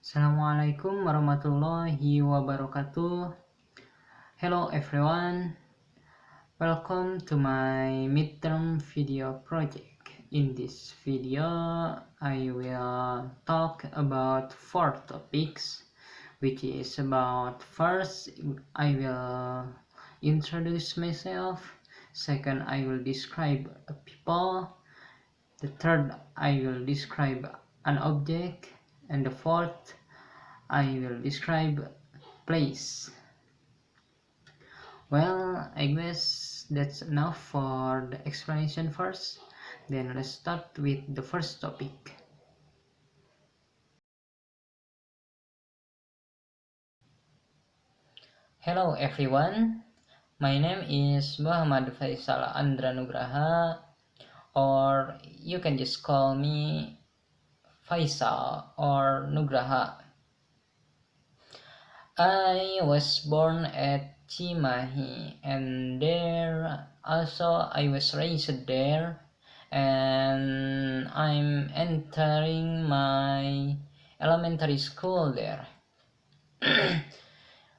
Assalamualaikum warahmatullahi wabarakatuh. Hello everyone, welcome to my midterm video project. In this video, I will talk about 4 topics, which is about first, I will introduce myself. Second, I will describe a people. The third, I will describe an object. And the fourth, I will describe place. Well, I guess that's enough for the explanation first. Then let's start with the first topic. Hello everyone, my name is Muhammad Faisal Andra Nugraha, or you can just call me Faisal or Nugraha. I was born at Cimahi, and there also I was raised there, and I'm entering my elementary school there.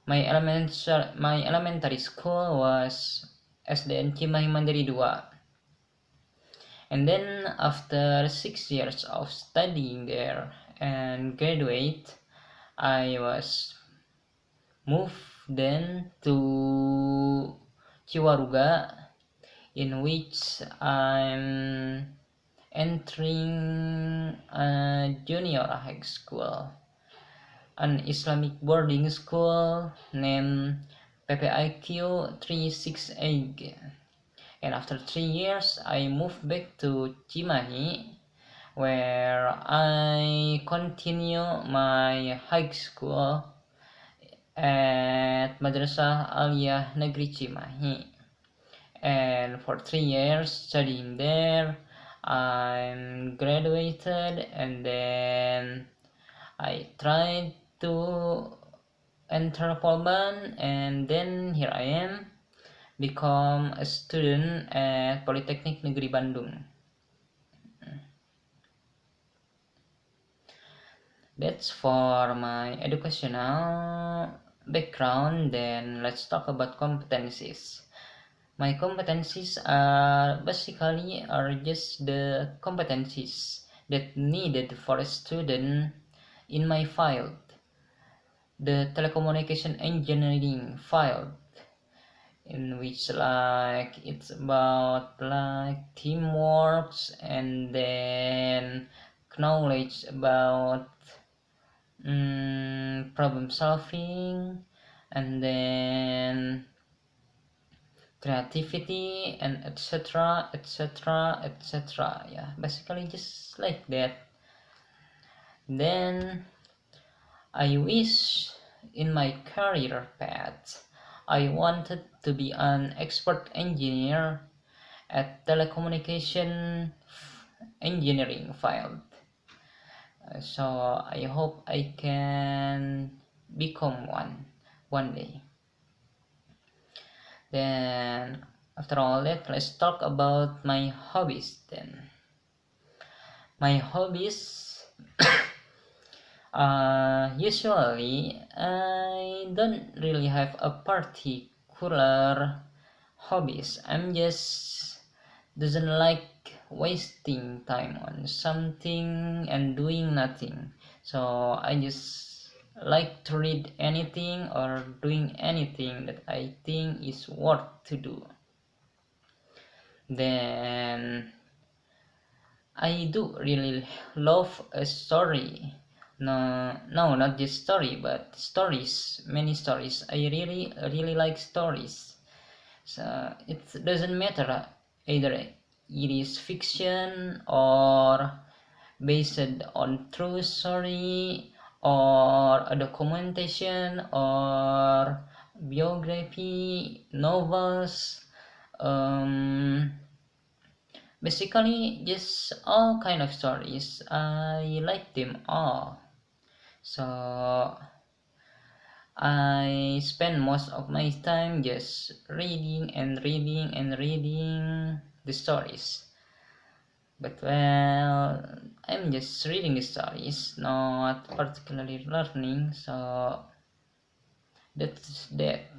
my elementary school was SDN Cimahi Mandiri 2. And then after 6 years of studying there and graduate, I was moved then to Ciwaruga, in which I'm entering a junior high school, an Islamic boarding school named PPIQ 368. And after 3 years, I moved back to Cimahi, where I continue my high school at Madrasah Aliyah Negeri Cimahi. And for 3 years studying there, I'm graduated, and then I tried to enter Polban, and then here I am, become a student at Politeknik Negeri Bandung. That's for my educational background. Then let's talk about competencies. My competencies are just the competencies that needed for a student in my field, the telecommunication engineering field, in which it's about teamwork, and then knowledge about problem solving, and then creativity, and etc. Yeah, basically just like that. Then I wish in my career path I wanted to be an expert engineer at telecommunication engineering field. So I hope I can become one day. Then after all that, let's talk about my hobbies then. My hobbies, usually I don't really have a particular hobbies. I'm just doesn't like wasting time on something and doing nothing. So I just like to read anything or doing anything that I think is worth to do. Then I do really love a story. No, not just story, but stories, many stories. I really like stories. So it doesn't matter either it is fiction or based on true story or a documentation or biography, novels, basically just all kind of stories. I like them all. So I spend most of my time just reading the stories. But well, I'm just reading the stories, not particularly learning, so that's that.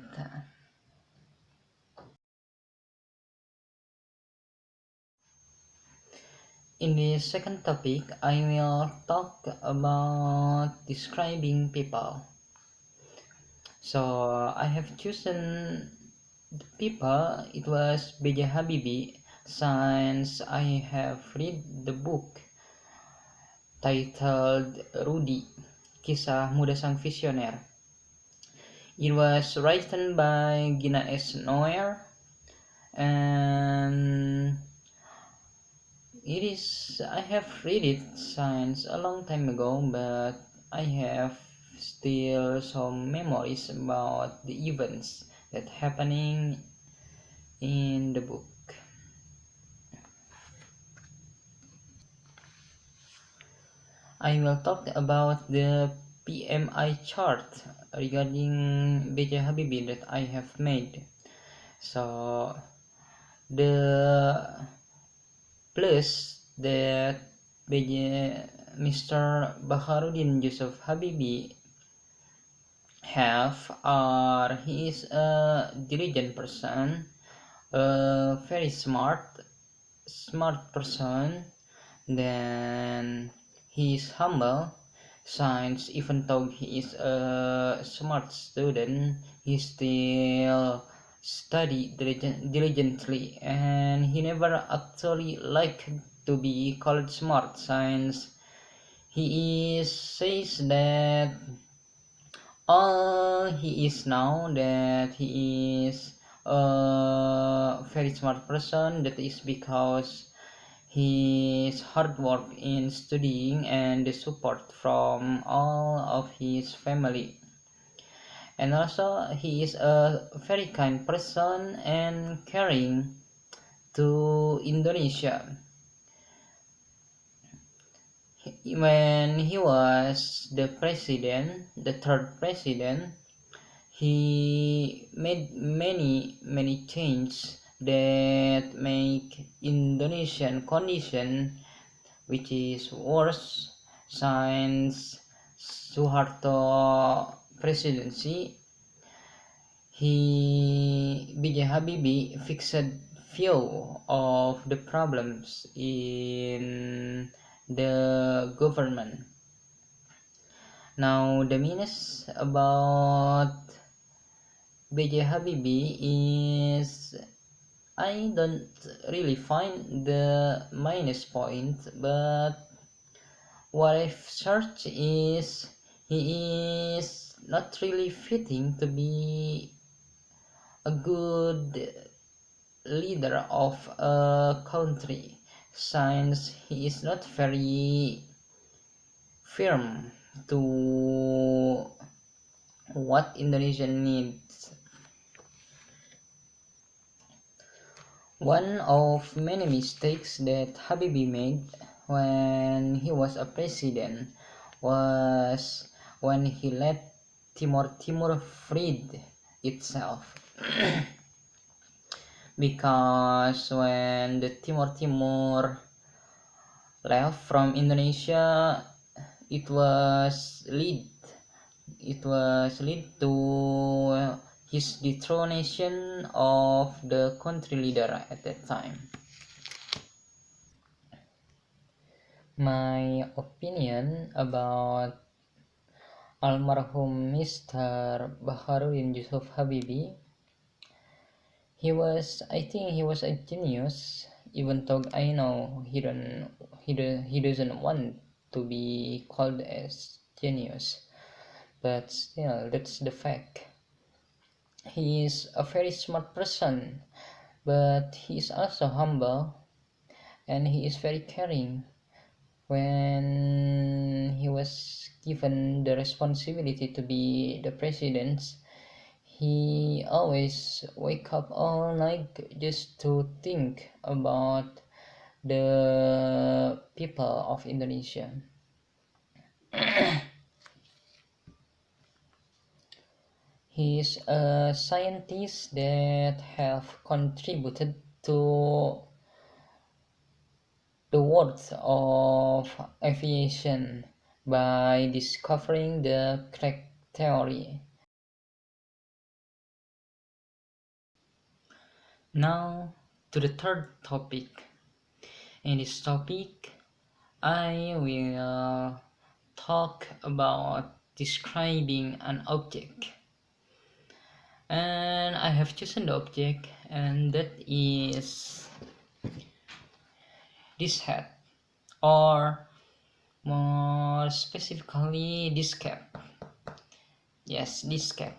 In the second topic, I will talk about describing people. So I have chosen the people. It was B.J. Habibie, since I have read the book titled Rudy, Kisah Muda Sang Visioner. It was written by Gina S. Noir, and I have read it since a long time ago, but I have still some memories about the events that happening in the book. I will talk about the PMI chart regarding B.J. Habibie that I have made. So the plus that Mr. Baharudin Yusuf Habibie have are he is a diligent person, a very smart person. Then he is humble, since even though he is a smart student, he still study diligently, and he never actually liked to be called smart, since says that all he is now, that he is a very smart person, that is because his hard work in studying and the support from all of his family. And also he is a very kind person and caring to Indonesia. When he was the president, the third president, he made many changes that make Indonesian condition which is worse since Suharto presidency. B.J. Habibie fixed few of the problems in the government. Now the minus about B.J. Habibie is I don't really find the minus point, but what I've searched is he is not really fitting to be a good leader of a country, since he is not very firm to what Indonesia needs. One of many mistakes that Habibie made when he was a president was when he let Timur freed itself. Because when the Timur left from Indonesia, it was lead to his dethronation of the country leader at that time. My opinion about almarhum Mr. Baharudin Yusuf Habibie, I think he was a genius, even though I know he doesn't want to be called as genius, but still that's the fact. He is a very smart person, but he is also humble, and he is very caring. When he was given the responsibility to be the president, he always wake up all night just to think about the people of Indonesia. He is a scientist that have contributed to the world of aviation by discovering the crack theory. Now to the third topic. In this topic, I will talk about describing an object. And I have chosen the object, and that is this hat, or more specifically this cap. Yes, this cap.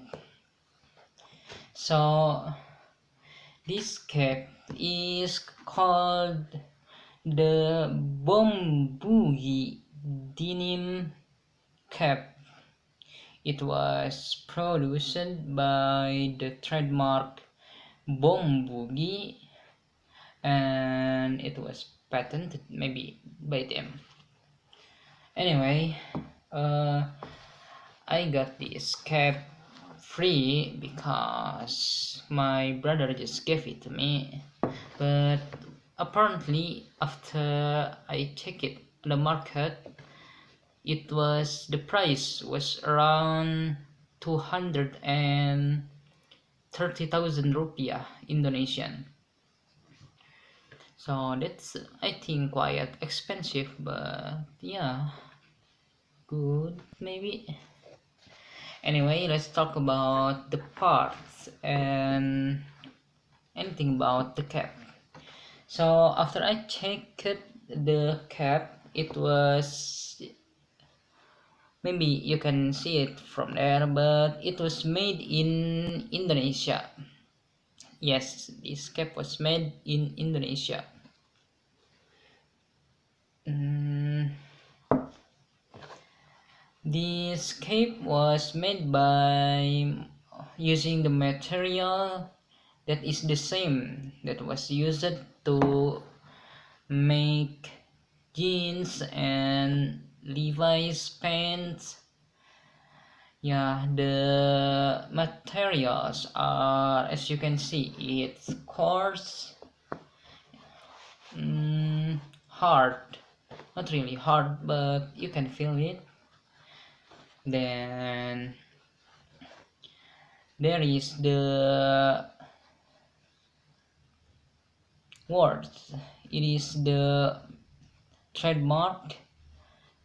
So this cap is called the Bombugi denim cap. It was produced by the trademark Bombugi, and it was patented maybe by them. Anyway, I got this cap free because my brother just gave it to me, but apparently after I check it on the market, the price was around 230,000 rupiah Indonesian. So that's, I think, quite expensive, but yeah, good maybe. Anyway, let's talk about the parts and anything about the cap. So after I checked the cap, it was, maybe you can see it from there, but it was made in Indonesia. Yes, this cap was made in Indonesia. This cape was made by using the material that is the same that was used to make jeans and Levi's pants. Yeah, the materials are, as you can see, it's coarse, hard, not really hard, but you can feel it. Then there is the words. It is the trademark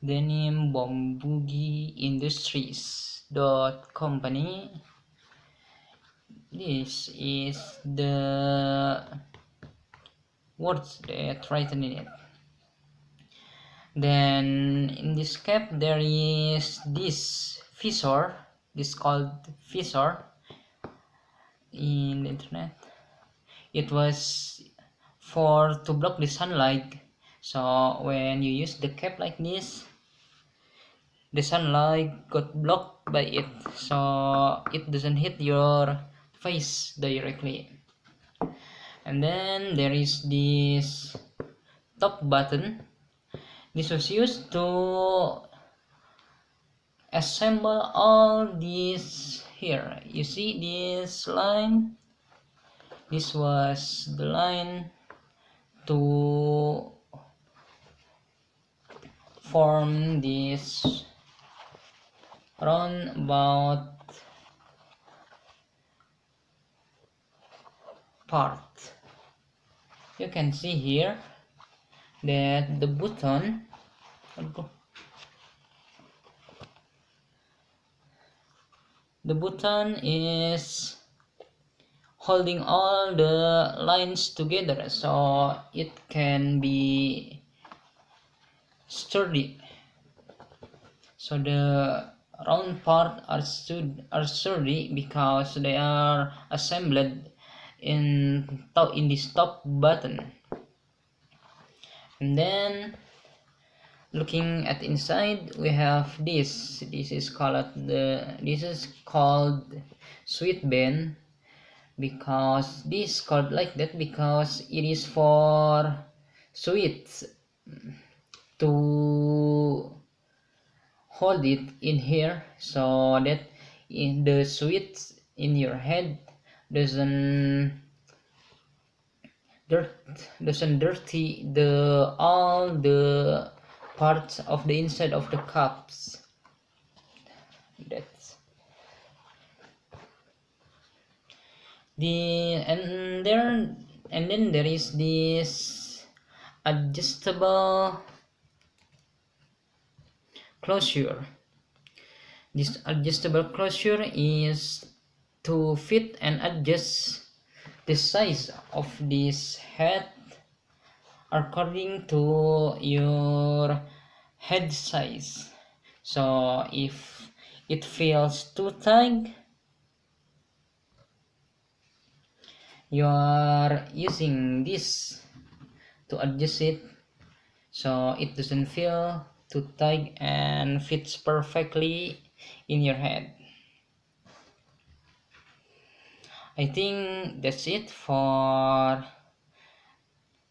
denim Bombugi Industries dot company. This is the words that written in it. Then in this cap there is this fissure, this called fissure in the internet. It was for to block the sunlight, so when you use the cap like this, the sunlight got blocked by it, so it doesn't hit your face directly. And then there is this top button. This was used to assemble all these here. You see this line? This was the line to form this roundabout part. You can see here that the button is holding all the lines together, so it can be sturdy. So the round part are sturdy because they are assembled in this top button. And then looking at inside, we have this is called sweet band, because this called like that because it is for sweets to hold it in here, so that in the sweets in your head doesn't dirt doesn't dirty the all the parts of the inside of the cups. That's the and then there is this adjustable closure. This adjustable closure is to fit and adjust the size of this head according to your head size. So if it feels too tight, you are using this to adjust it so it doesn't feel too tight and fits perfectly in your head. I think that's it for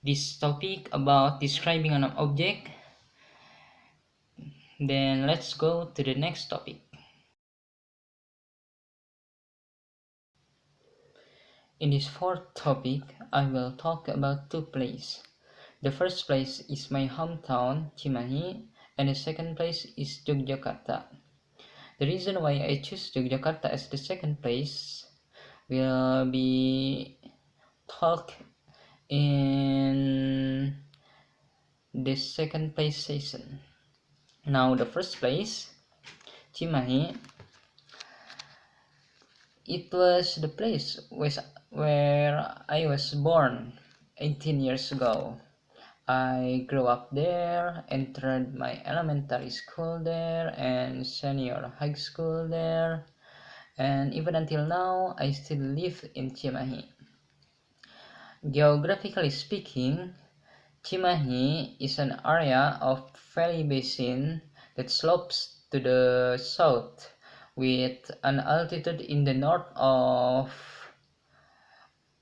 this topic about describing an object. Then let's go to the next topic. In this fourth topic, I will talk about two places. The first place is my hometown, Cimahi, and the second place is Yogyakarta. The reason why I choose Yogyakarta as the second place will be talked in the second place session. Now the first place, Cimahi, it was the place where I was born 18 years ago. I grew up there, entered my elementary school there and senior high school there, and even until now I still live in Cimahi. Geographically speaking, Cimahi is an area of valley basin that slopes to the south with an altitude in the north of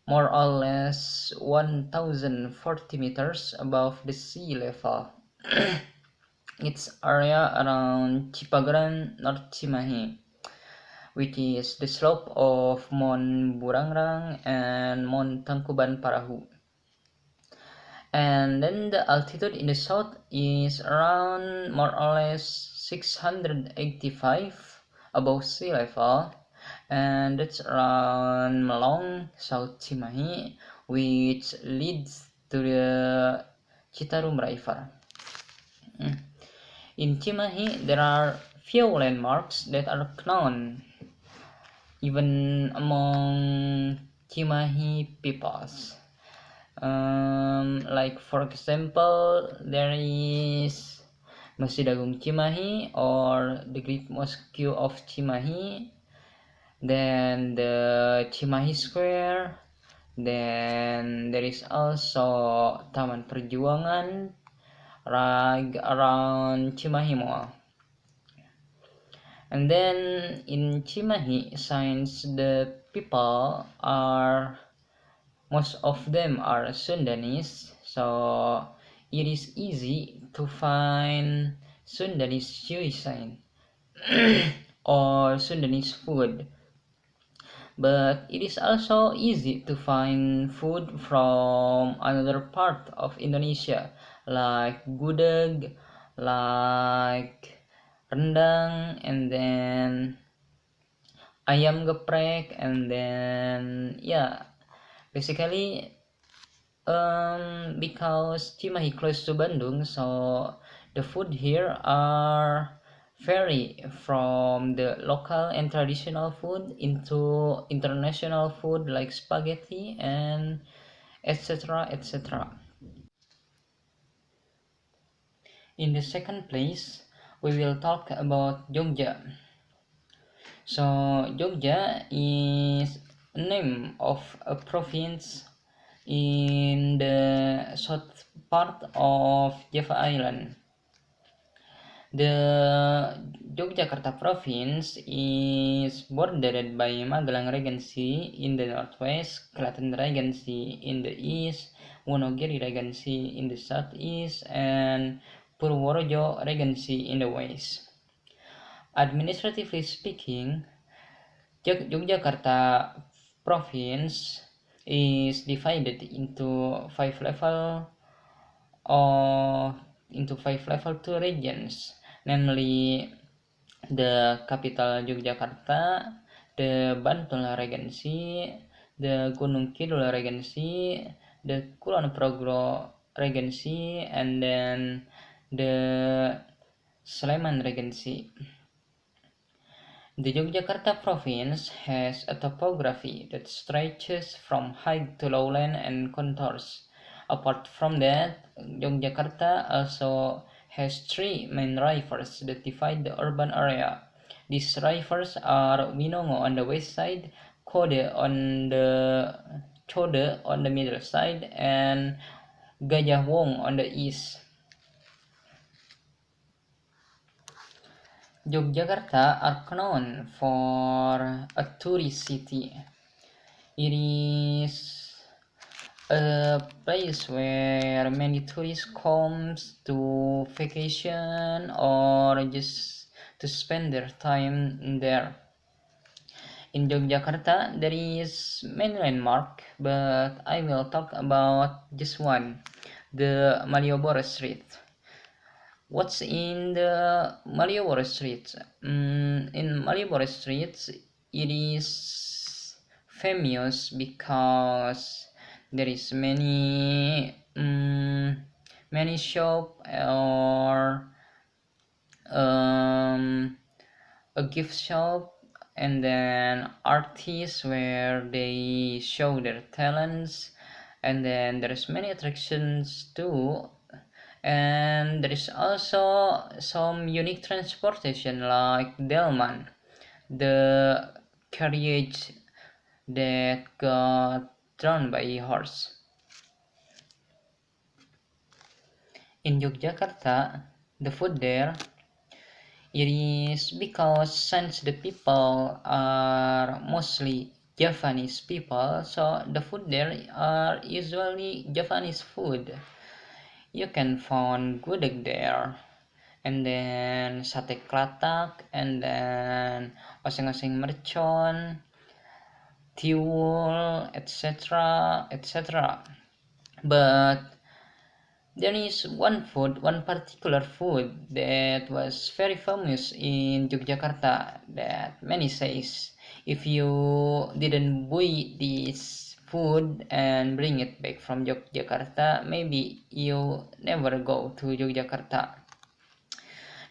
more or less 1040 meters above the sea level. Its area around Cipagaran, North Cimahi, which is the slope of Mount Burangrang and Mount Tangkuban Parahu. And then the altitude in the south is around more or less 685 above sea level, and that's around Melong, South Cimahi, which leads to the Citarum River. In Cimahi, there are few landmarks that are known even among Cimahi peoples. Like for example, there is Masjid Agung Cimahi or the Great Mosque of Cimahi, then the Cimahi Square, then there is also Taman Perjuangan right around Cimahi Mall. And then in Cimahi, since the people are most of them are Sundanese, so it is easy to find Sundanese cuisine or Sundanese food. But it is also easy to find food from another part of Indonesia, like gudeg, like rendang, and then ayam geprek, and then yeah, basically because Cimahi close to Bandung, so the food here are vary from the local and traditional food into international food like spaghetti and etc etc. In the second place, we will talk about Jogja. So Jogja is a name of a province in the south part of Java Island. The Yogyakarta province is bordered by Magelang Regency in the northwest, Klaten Regency in the east, Wonogiri Regency in the southeast, and Purworejo Regency in the west. Administratively speaking, Yogyakarta province is divided or into five level two regions, namely the capital Yogyakarta, the Bantul Regency, the Gunung Kidul Regency, the Kulon Progo Regency, and then the Sleman Regency. The Yogyakarta province has a topography that stretches from high to lowland and contours. Apart from that, Yogyakarta also has three main rivers that divide the urban area. These rivers are Winongo on the west side, Chode on the middle side, and Gajah Wong on the east. Yogyakarta are known for a tourist city. It is a place where many tourists comes to vacation or just to spend their time there. In Yogyakarta, there is many landmark, but I will talk about just one, the Malioboro Street. What's in the Malioboro Street? In Malioboro Street, it is famous because there is many shop or a gift shop, and then artists where they show their talents, and then there's many attractions too, and there is also some unique transportation like Delman, the carriage that got drawn by a horse. In Yogyakarta, the food there, it is because since the people are mostly Japanese people, so the food there are usually Japanese food. You can find gudeg there, and then sate klatak, and then oseng-oseng mercon, tiwul, etc., etc. But there is one particular food that was very famous in Yogyakarta that many says if you didn't buy this food and bring it back from Yogyakarta, maybe you never go to Yogyakarta.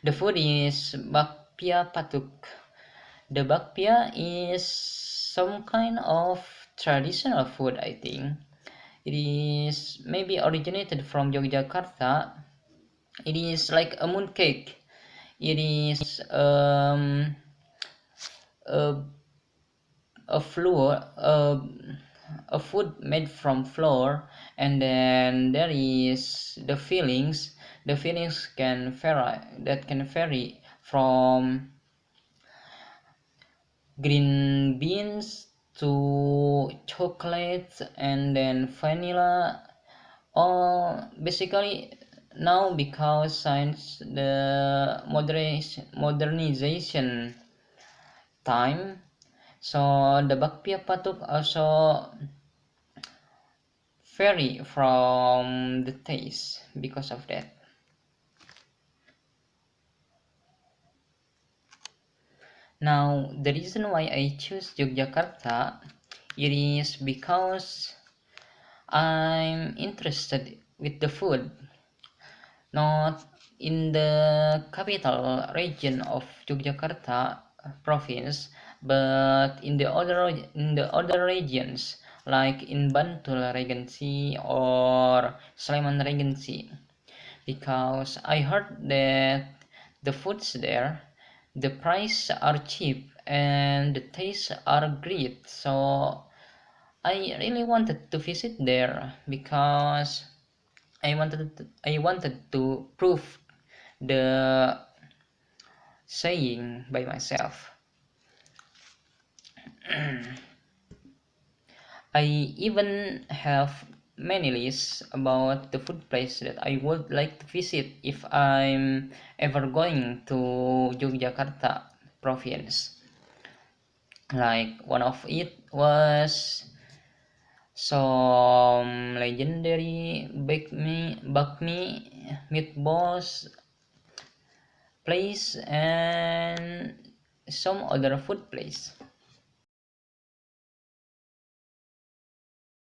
The food is bakpia patuk. The bakpia is some kind of traditional food, I think. It is maybe originated from Yogyakarta. It is like a mooncake. It is a flour, a food made from flour, and then there is the fillings. The fillings can vary from green beans to chocolate and then vanilla, all basically now because science the modernization time, so the bakpia patuk also vary from the taste because of that. Now, the reason why I choose Yogyakarta, it is because I'm interested with the food, not in the capital region of Yogyakarta province, but in the other regions like in Bantul Regency or Sleman Regency, because I heard that the foods there, the price are cheap and the tastes are great, so I really wanted to visit there because I wanted to prove the saying by myself. I even have many lists about the food place that I would like to visit if I'm ever going to Yogyakarta province. Like one of it was some legendary bakmi meatballs place and some other food place.